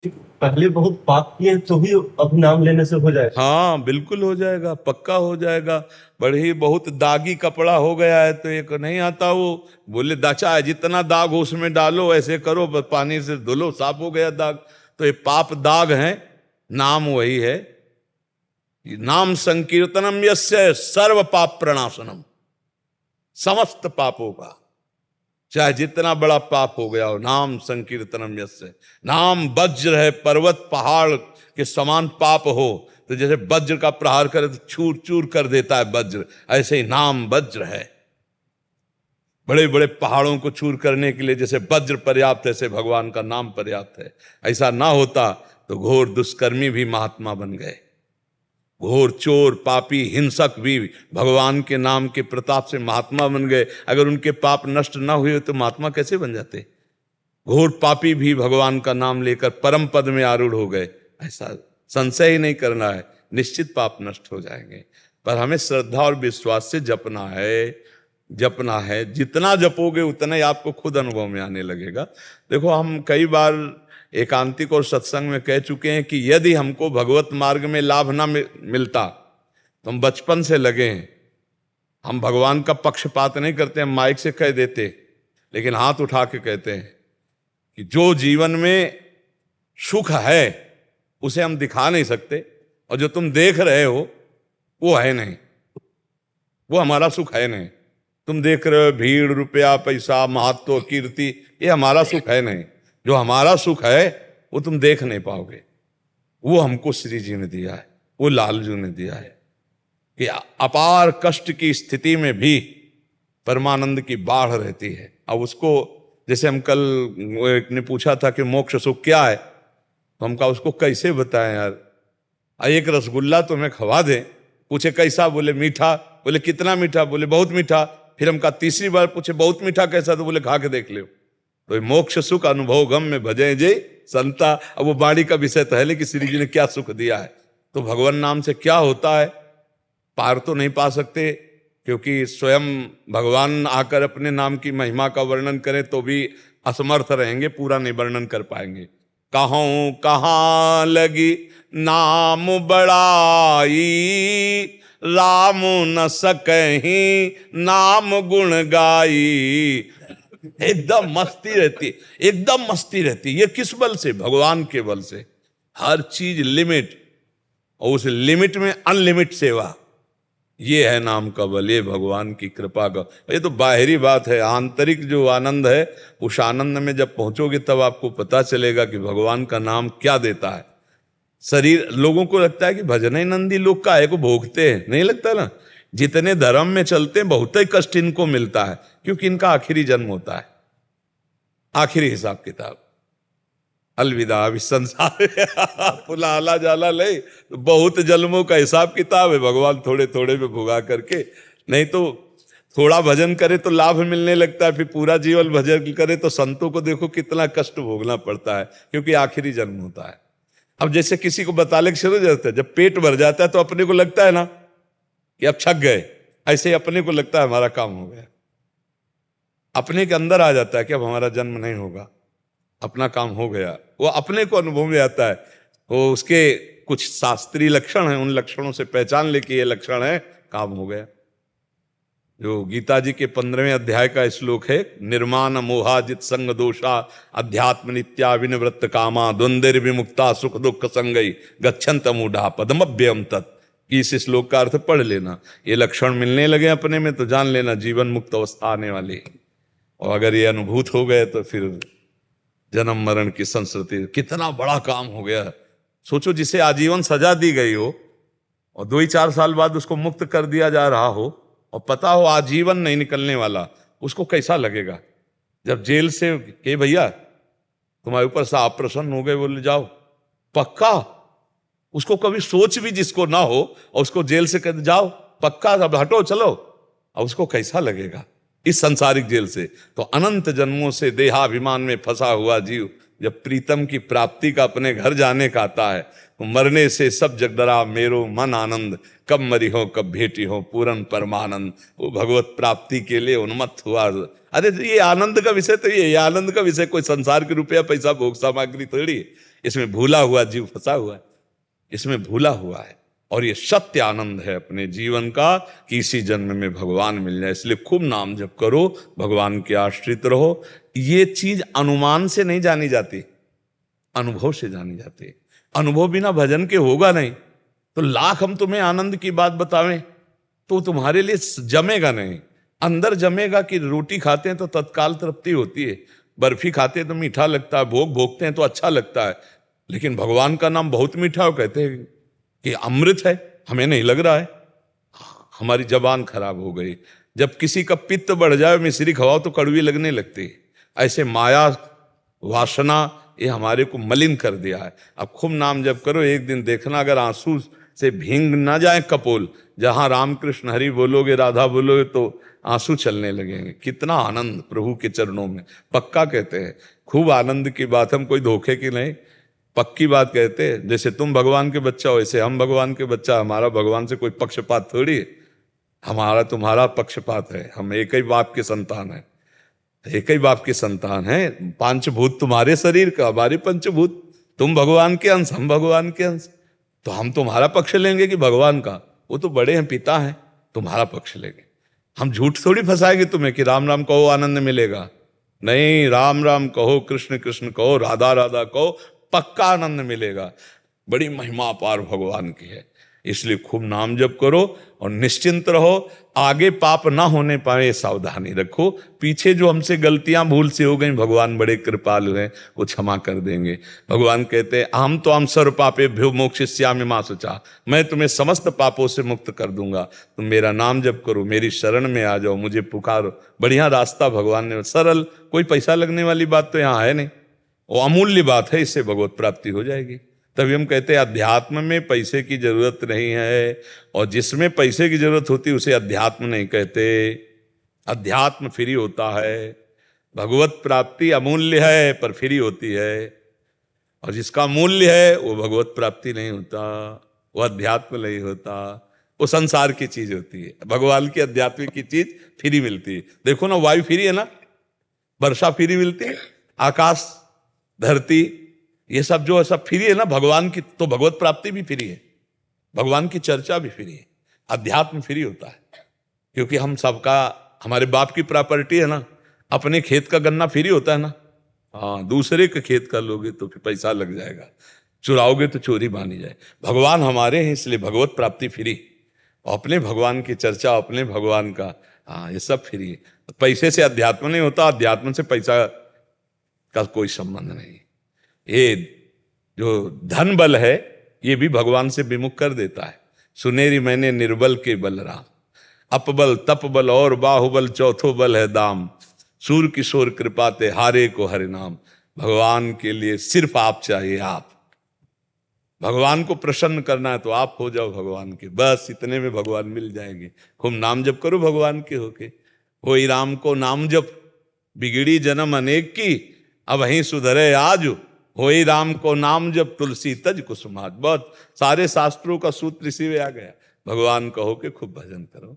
पहले बहुत पाप किए तो भी अब नाम लेने से हो जाए। हाँ बिल्कुल हो जाएगा, पक्का हो जाएगा। बड़ी बहुत दागी कपड़ा हो गया है तो एक नहीं आता वो, बोले दाचा है जितना दाग हो उसमें डालो, ऐसे करो बस पानी से धुलो, साफ हो गया दाग। तो ये पाप दाग है, नाम वही है। नाम संकीर्तनम यस्य सर्व पाप प्रणाशनम, समस्त पापों का, चाहे जितना बड़ा पाप हो गया हो, नाम संकीर्तनम यस्य। नाम वज्र है, पर्वत पहाड़ के समान पाप हो तो जैसे वज्र का प्रहार करे तो चूर चूर कर देता है वज्र, ऐसे ही नाम वज्र है। बड़े बड़े पहाड़ों को चूर करने के लिए जैसे वज्र पर्याप्त है, ऐसे भगवान का नाम पर्याप्त है। ऐसा ना होता तो घोर दुष्कर्मी भी महात्मा बन गए, घोर चोर पापी हिंसक भी भगवान के नाम के प्रताप से महात्मा बन गए। अगर उनके पाप नष्ट ना हुए तो महात्मा कैसे बन जाते? घोर पापी भी भगवान का नाम लेकर परम पद में आरूढ़ हो गए। ऐसा संशय ही नहीं करना है, निश्चित पाप नष्ट हो जाएंगे। पर हमें श्रद्धा और विश्वास से जपना है, जपना है। जितना जपोगे उतना ही आपको खुद अनुभव में आने लगेगा। देखो हम कई बार एकांतिक और सत्संग में कह चुके हैं कि यदि हमको भगवत मार्ग में लाभ ना मिलता तो हम बचपन से लगे हैं। हम भगवान का पक्षपात नहीं करते, हम माइक से कह देते, लेकिन हाथ उठा के कहते हैं कि जो जीवन में सुख है उसे हम दिखा नहीं सकते, और जो तुम देख रहे हो वो है नहीं, वो हमारा सुख है नहीं। तुम देख रहे हो भीड़, रुपया, पैसा, महत्व, कीर्ति, ये हमारा सुख है नहीं। जो हमारा सुख है वो तुम देख नहीं पाओगे, वो हमको श्री जी ने दिया है, वो लालजू ने दिया है कि अपार कष्ट की स्थिति में भी परमानंद की बाढ़ रहती है। अब उसको जैसे हम कल एक ने पूछा था कि मोक्ष सुख क्या है, तो हम कहा उसको कैसे बताएं यार। एक रसगुल्ला तुम्हें खवा दें, पूछे कैसा, बोले मीठा, बोले कितना मीठा, बोले बहुत मीठा। फिर हम कहा तीसरी बार पूछे बहुत मीठा कैसा, तो बोले खा के देख लो। तो मोक्ष सुख अनुभव गम में भजे जय संता। अब वो बाणी का विषय तो है, लेकिन श्री जी ने क्या सुख दिया है। तो भगवान नाम से क्या होता है, पार तो नहीं पा सकते, क्योंकि स्वयं भगवान आकर अपने नाम की महिमा का वर्णन करें तो भी असमर्थ रहेंगे, पूरा नहीं वर्णन कर पाएंगे। कहूं कहाँ लगी नाम बड़ाई, राम न सकहीं नाम गुण गाई। एकदम मस्ती रहती, एकदम मस्ती रहती। ये किस बल से? भगवान के बल से। हर चीज लिमिट, और उस लिमिट में अनलिमिट सेवा, ये है नाम का बल, ये भगवान की कृपा का। ये तो बाहरी बात है, आंतरिक जो आनंद है, उस आनंद में जब पहुंचोगे तब आपको पता चलेगा कि भगवान का नाम क्या देता है। शरीर, लोगों को लगता है कि भजन नंदी लोग काहे को भोगते हैं, नहीं लगता ना। जितने धर्म में चलते हैं बहुत ही कष्ट इनको मिलता है, क्योंकि इनका आखिरी जन्म होता है, आखिरी हिसाब किताब। अलविदा अभी संसार पुला आला जाला ले, तो बहुत जन्मों का हिसाब किताब है। भगवान थोड़े थोड़े में भुगा करके, नहीं तो थोड़ा भजन करे तो लाभ मिलने लगता है, फिर पूरा जीवन भजन करे तो संतों को देखो कितना कष्ट भोगना पड़ता है, क्योंकि आखिरी जन्म होता है। अब जैसे किसी को बताले शुरू हो जाता है, जब पेट भर जाता है तो अपने को लगता है ना कि अब छक गए, ऐसे ही अपने को लगता है हमारा काम हो गया। अपने के अंदर आ जाता है कि अब हमारा जन्म नहीं होगा, अपना काम हो गया, वो अपने को अनुभव में आता है। वो उसके कुछ शास्त्रीय लक्षण हैं, उन लक्षणों से पहचान ले कि ये लक्षण है, काम हो गया। जो गीता जी के 15वें अध्याय का श्लोक है, निर्माण मोहाजित संग दोषा अध्यात्म नित्या विनिवृत्त कामा द्वंद्व विमुक्ता सुख दुख संगई गच्छन्त मूढ़ा पदमभ्यम तत्। इस श्लोक का अर्थ पढ़ लेना। ये लक्षण मिलने लगे अपने में तो जान लेना जीवन मुक्त अवस्था आने वाली। और अगर ये अनुभूत हो गए तो फिर जन्म मरण की संस्कृति, कितना बड़ा काम हो गया। सोचो, जिसे आजीवन सजा दी गई हो और 2 ही 4 साल बाद उसको मुक्त कर दिया जा रहा हो, और पता हो आजीवन नहीं निकलने वाला, उसको कैसा लगेगा। जब जेल से के भैया तुम्हारे ऊपर से आप प्रसन्न हो गए, बोले जाओ पक्का, उसको कभी सोच भी जिसको ना हो और उसको जेल से कह जाओ पक्का, अब हटो चलो, अब उसको कैसा लगेगा इस संसारिक जेल से। तो अनंत जन्मों से देहाभिमान में फंसा हुआ जीव जब प्रीतम की प्राप्ति का अपने घर जाने का आता है, तो मरने से सब जग डरा मेरो मन आनंद, कब मरी हो कब भेटी हो पूरन परमानंद। वो भगवत प्राप्ति के लिए उन्मत्त हुआ। अरे ये आनंद का विषय तो ये आनंद का विषय कोई संसार के रुपया पैसा भोग सामग्री थोड़ी। इसमें भूला हुआ जीव फंसा हुआ है, इसमें भूला हुआ है। और ये सत्य आनंद है अपने जीवन का कि इसी जन्म में भगवान मिल जाए। इसलिए खूब नाम जप करो, भगवान के आश्रित रहो। ये चीज अनुमान से नहीं जानी जाती, अनुभव से जानी जाती है। अनुभव बिना भजन के होगा नहीं। तो लाख हम तुम्हें आनंद की बात बतावें तो तुम्हारे लिए जमेगा नहीं। अंदर जमेगा कि रोटी खाते हैं तो तत्काल तृप्ति होती है, बर्फी खाते हैं तो मीठा लगता है, भोग भोगते हैं तो अच्छा लगता है। लेकिन भगवान का नाम बहुत मीठा हो, कहते हैं कि अमृत है, हमें नहीं लग रहा है। हमारी जबान खराब हो गई। जब किसी का पित्त बढ़ जाए, मिश्री खवाओ तो कड़वी लगने लगती है। ऐसे माया वासना ये हमारे को मलिन कर दिया है। अब खूब नाम जप करो, एक दिन देखना अगर आंसू से भींग ना जाए कपोल, जहां रामकृष्ण हरि बोलोगे, राधा बोलोगे तो आंसू चलने लगेंगे। कितना आनंद प्रभु के चरणों में, पक्का कहते हैं। खूब आनंद की बात, हम कोई धोखे की नहीं, पक्की बात कहते हैं। जैसे तुम भगवान के बच्चा हो, वैसे हम भगवान के बच्चा। हमारा भगवान से कोई पक्षपात थोड़ी है, हमारा तुम्हारा पक्षपात है। हम एक ही बाप के संतान हैं, एक ही बाप के संतान हैं। पंचभूत तुम्हारे शरीर का, हमारे पंचभूत। तुम भगवान के अंश, हम भगवान के अंश। तो हम तुम्हारा पक्ष लेंगे कि भगवान का? वो तो बड़े हैं, पिता हैं, तुम्हारा पक्ष लेंगे। हम झूठ थोड़ी फंसाएंगे तुम्हें कि राम राम कहो आनंद मिलेगा। नहीं, राम राम कहो, कृष्ण कृष्ण कहो, राधा राधा कहो, पक्का आनंद मिलेगा। बड़ी महिमा अपार भगवान की है। इसलिए खूब नाम जप करो और निश्चिंत रहो। आगे पाप ना होने पाए सावधानी रखो। पीछे जो हमसे गलतियां भूल से हो गई, भगवान बड़े कृपालु हैं, वो क्षमा कर देंगे। भगवान कहते हैं हम तो हम सर्व पापेभ्यो मोक्षयिष्यामि मा शुचा, मैं तुम्हें समस्त पापों से मुक्त कर दूंगा। तुम मेरा नाम जप करो, मेरी शरण में आ जाओ, मुझे पुकारो। बढ़िया रास्ता भगवान ने, सरल, कोई पैसा लगने वाली बात तो यहाँ है नहीं, वो अमूल्य बात है। इससे भगवत प्राप्ति हो जाएगी। तभी हम कहते हैं अध्यात्म में पैसे की जरूरत नहीं है, और जिसमें पैसे की जरूरत होती है उसे अध्यात्म नहीं कहते। अध्यात्म फ्री होता है, भगवत प्राप्ति अमूल्य है पर फ्री होती है। और जिसका मूल्य है वो भगवत प्राप्ति नहीं होता, वो अध्यात्म नहीं होता, वो संसार की चीज होती है। भगवान की अध्यात्म की चीज फ्री मिलती है। देखो ना, वायु फ्री है ना, वर्षा फ्री मिलती है, आकाश धरती ये सब जो है सब फ्री है ना भगवान की। तो भगवत प्राप्ति भी फ्री है, भगवान की चर्चा भी फ्री है, अध्यात्म फ्री होता है। क्योंकि हम सबका, हमारे बाप की प्रॉपर्टी है ना। अपने खेत का गन्ना फ्री होता है ना, हाँ, दूसरे के खेत का लोगे तो फिर पैसा लग जाएगा, चुराओगे तो चोरी मानी जाए। भगवान हमारे हैं, इसलिए भगवत प्राप्ति फ्री। अपने भगवान की चर्चा, अपने भगवान का, हाँ, ये सब फ्री है। पैसे से अध्यात्म नहीं होता, अध्यात्म से पैसा का कोई संबंध नहीं। ये जो धन बल है ये भी भगवान से विमुख कर देता है। सुनेरी मैंने निर्बल के बलराम, अपबल तपबल और बाहुबल चौथो बल है दाम, सूर किशोर कृपाते हारे को हरि नाम। भगवान के लिए सिर्फ आप चाहिए, आप। भगवान को प्रसन्न करना है तो आप हो जाओ भगवान के, बस इतने में भगवान मिल जाएंगे। खूब नाम जप करो भगवान के होके। होई राम को नाम जप, बिगड़ी जन्म अनेक की, अब वहीं सुधरे आज। होई राम को नाम जप, तुलसी तज कुसुमात। बहुत सारे शास्त्रों का सूत्र इसी में आ गया। भगवान कहो के खूब भजन करो।